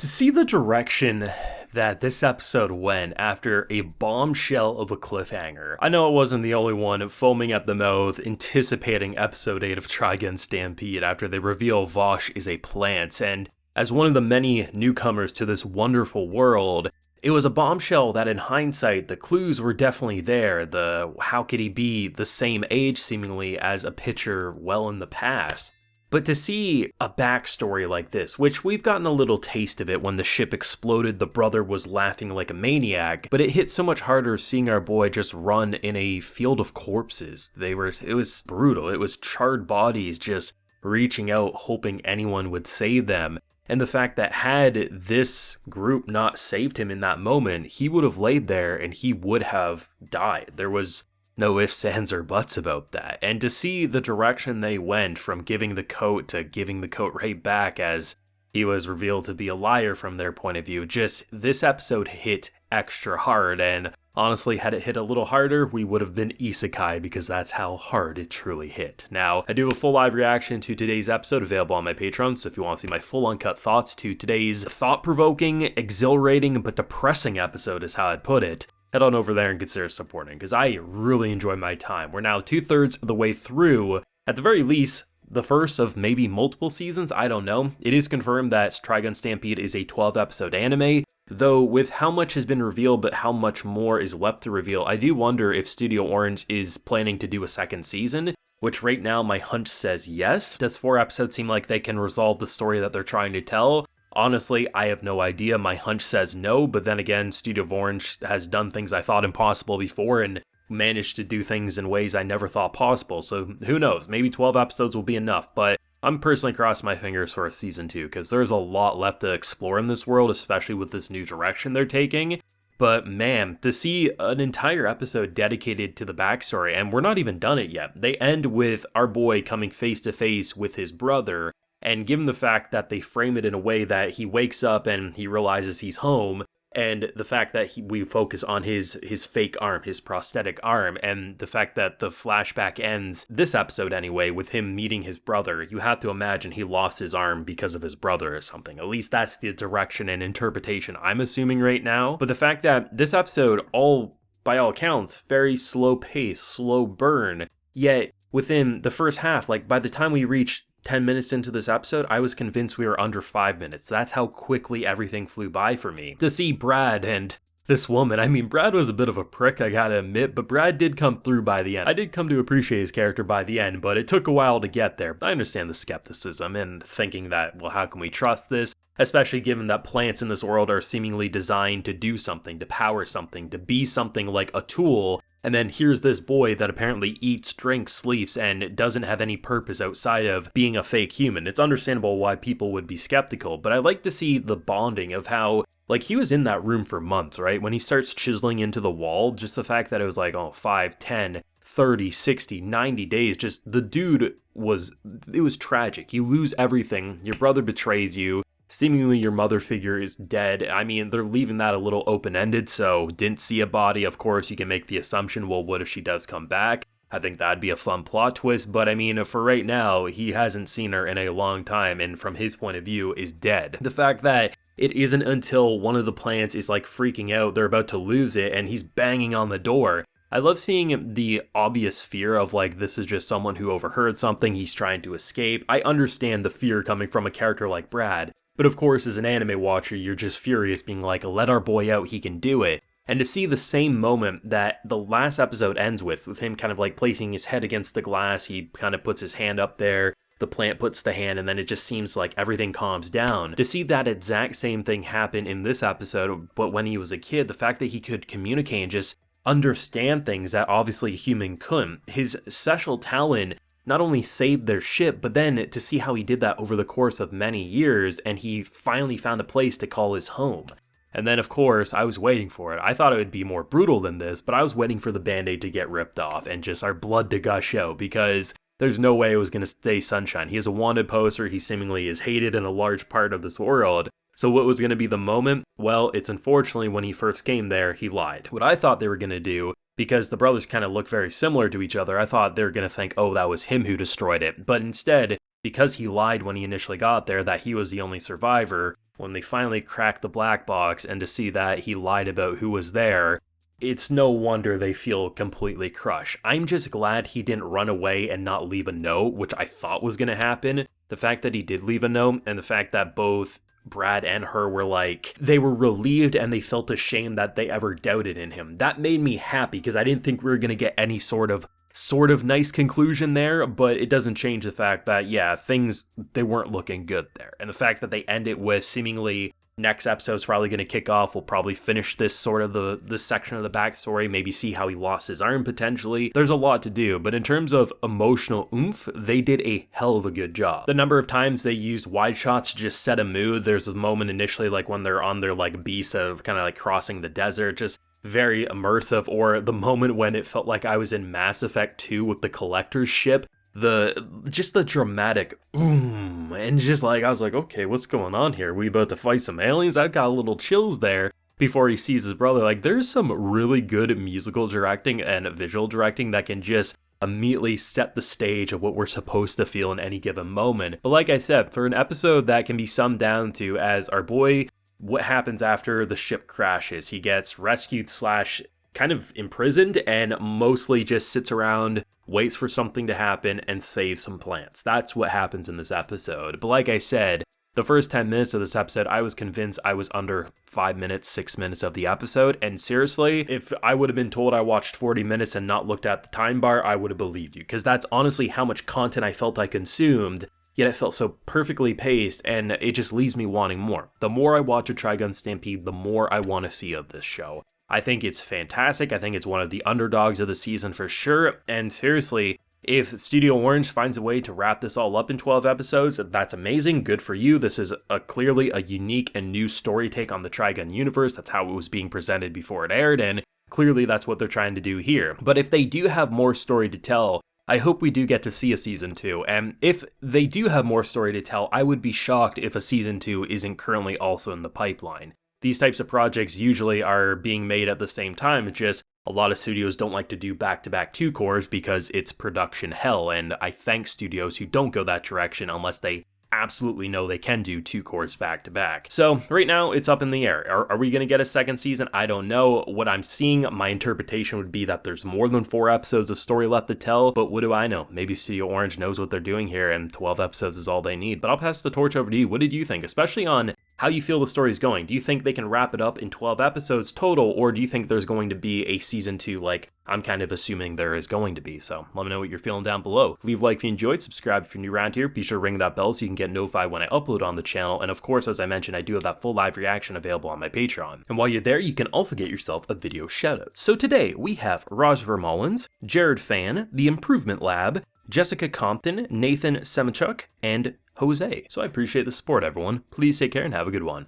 To see the direction that this episode went after a bombshell of a cliffhanger. I know it wasn't the only one foaming at the mouth, anticipating episode 8 of Trigun Stampede after they reveal VASH is a plant, and as one of the many newcomers to this wonderful world, it was a bombshell that in hindsight, the clues were definitely there. How could he be the same age seemingly as a pitcher well in the past? But to see a backstory like this, which we've gotten a little taste of it when the ship exploded, the brother was laughing like a maniac, but it hit so much harder seeing our boy just run in a field of corpses. It was brutal. It was charred bodies just reaching out, hoping anyone would save them. And the fact that had this group not saved him in that moment, he would have laid there and he would have died. There was no ifs, ands, or buts about that. And to see the direction they went from giving the coat to giving the coat right back as he was revealed to be a liar from their point of view, just this episode hit extra hard. And honestly, had it hit a little harder, we would have been isekai because that's how hard it truly hit. Now, I do have a full live reaction to today's episode available on my Patreon, so if you want to see my full uncut thoughts to today's thought-provoking, exhilarating, but depressing episode is how I'd put it, head on over there and consider supporting, because I really enjoy my time. We're now 2/3 of the way through, at the very least, the first of maybe multiple seasons, I don't know. It is confirmed that Trigun Stampede is a 12-episode anime, though with how much has been revealed but how much more is left to reveal, I do wonder if Studio Orange is planning to do a second season, which right now my hunch says yes. Does 4 episodes seem like they can resolve the story that they're trying to tell? Honestly, I have no idea. My hunch says no, but then again, Studio Orange has done things I thought impossible before and managed to do things in ways I never thought possible, so who knows, maybe 12 episodes will be enough, but I'm personally crossing my fingers for a season 2, because there's a lot left to explore in this world, especially with this new direction they're taking. But man, to see an entire episode dedicated to the backstory, and we're not even done it yet. They end with our boy coming face to face with his brother, and given the fact that they frame it in a way that he wakes up and he realizes he's home, and the fact that we focus on his fake arm, his prosthetic arm, and the fact that the flashback ends, this episode anyway, with him meeting his brother, you have to imagine he lost his arm because of his brother or something. At least that's the direction and interpretation I'm assuming right now. But the fact that this episode, by all accounts, very slow pace, slow burn, yet within the first half, like by the time we reached 10 minutes into this episode, I was convinced we were under 5 minutes. That's how quickly everything flew by for me. To see Brad and this woman, I mean, Brad was a bit of a prick, I gotta admit, but Brad did come through by the end. I did come to appreciate his character by the end, but it took a while to get there. I understand the skepticism and thinking that, well, how can we trust this? Especially given that plants in this world are seemingly designed to do something, to power something, to be something like a tool. And then here's this boy that apparently eats, drinks, sleeps, and doesn't have any purpose outside of being a fake human. It's understandable why people would be skeptical, but I like to see the bonding of how, like, he was in that room for months, right? When he starts chiseling into the wall, just the fact that it was like, 5, 10, 30, 60, 90 days, just the dude it was tragic. You lose everything. Your brother betrays you. Seemingly your mother figure is dead. I mean, they're leaving that a little open-ended, so didn't see a body. Of course, you can make the assumption, well, what if she does come back? I think that'd be a fun plot twist, but I mean, for right now, he hasn't seen her in a long time, and from his point of view, is dead. The fact that it isn't until one of the plants is like freaking out, they're about to lose it, and he's banging on the door. I love seeing the obvious fear of like, this is just someone who overheard something, he's trying to escape. I understand the fear coming from a character like Brad. But of course, as an anime watcher, you're just furious being like, let our boy out, he can do it. And to see the same moment that the last episode ends with him kind of like placing his head against the glass, he kind of puts his hand up there, the plant puts the hand, and then it just seems like everything calms down. To see that exact same thing happen in this episode, but when he was a kid, the fact that he could communicate and just understand things that obviously a human couldn't, his special talent not only saved their ship, but then to see how he did that over the course of many years, and he finally found a place to call his home. And then, of course, I was waiting for it. I thought it would be more brutal than this, but I was waiting for the band-aid to get ripped off and just our blood to gush out, because there's no way it was going to stay sunshine. He is a wanted poster, he seemingly is hated in a large part of this world. So what was going to be the moment? Well, it's unfortunately when he first came there, he lied. What I thought they were going to do, because the brothers kind of look very similar to each other, I thought they were going to think, oh, that was him who destroyed it. But instead, because he lied when he initially got there that he was the only survivor, when they finally cracked the black box and to see that he lied about who was there, it's no wonder they feel completely crushed. I'm just glad he didn't run away and not leave a note, which I thought was going to happen. The fact that he did leave a note, and the fact that both Brad and her were like, they were relieved and they felt ashamed that they ever doubted in him. That made me happy because I didn't think we were going to get any sort of nice conclusion there, but it doesn't change the fact that, yeah, things, they weren't looking good there. And the fact that they end it with seemingly next episode's probably going to kick off. We'll probably finish this sort of this section of the backstory, maybe see how he lost his arm potentially. There's a lot to do, but in terms of emotional oomph, they did a hell of a good job. The number of times they used wide shots to just set a mood. There's a moment initially like when they're on their like beast of kind of like crossing the desert, just very immersive, or the moment when it felt like I was in Mass Effect 2 with the collector's ship. Just the dramatic and just like, I was like, okay, what's going on here? We about to fight some aliens? I got a little chills there before he sees his brother. Like, there's some really good musical directing and visual directing that can just immediately set the stage of what we're supposed to feel in any given moment. But like I said, for an episode that can be summed down to as our boy, what happens after the ship crashes? He gets rescued / kind of imprisoned and mostly just sits around, waits for something to happen, and saves some plants. That's what happens in this episode. But like I said, the first 10 minutes of this episode, I was convinced I was under 5 minutes, 6 minutes of the episode. And seriously, if I would have been told I watched 40 minutes and not looked at the time bar, I would have believed you. Because that's honestly how much content I felt I consumed, yet it felt so perfectly paced, and it just leaves me wanting more. The more I watch a Trigun Stampede, the more I want to see of this show. I think it's fantastic. I think it's one of the underdogs of the season for sure. And seriously, if Studio Orange finds a way to wrap this all up in 12 episodes, that's amazing. Good for you. This is clearly a unique and new story take on the Trigun universe. That's how it was being presented before it aired, and clearly that's what they're trying to do here. But if they do have more story to tell, I hope we do get to see a season 2. And if they do have more story to tell, I would be shocked if a season 2 isn't currently also in the pipeline. These types of projects usually are being made at the same time. It's just a lot of studios don't like to do back-to-back 2-cores because it's production hell, and I thank studios who don't go that direction unless they absolutely know they can do 2-cores back-to-back. So right now it's up in the air. Are we going to get a second season? I don't know. What I'm seeing, my interpretation would be that there's more than 4 episodes of story left to tell, but what do I know? Maybe Studio Orange knows what they're doing here and 12 episodes is all they need. But I'll pass the torch over to you. What did you think, especially on how you feel the story's going? Do you think they can wrap it up in 12 episodes total, or do you think there's going to be a season 2 like I'm kind of assuming there is going to be? So let me know what you're feeling down below. Leave a like if you enjoyed, subscribe if you're new around here, be sure to ring that bell so you can get notified when I upload on the channel, and of course, as I mentioned, I do have that full live reaction available on my Patreon. And while you're there, you can also get yourself a video shoutout. So today, we have Rajvir Malhans, Jared Fan, The Improvement Lab, Jessica Compton, Nathan Semichuk, and Jose. So I appreciate the support, everyone. Please take care and have a good one.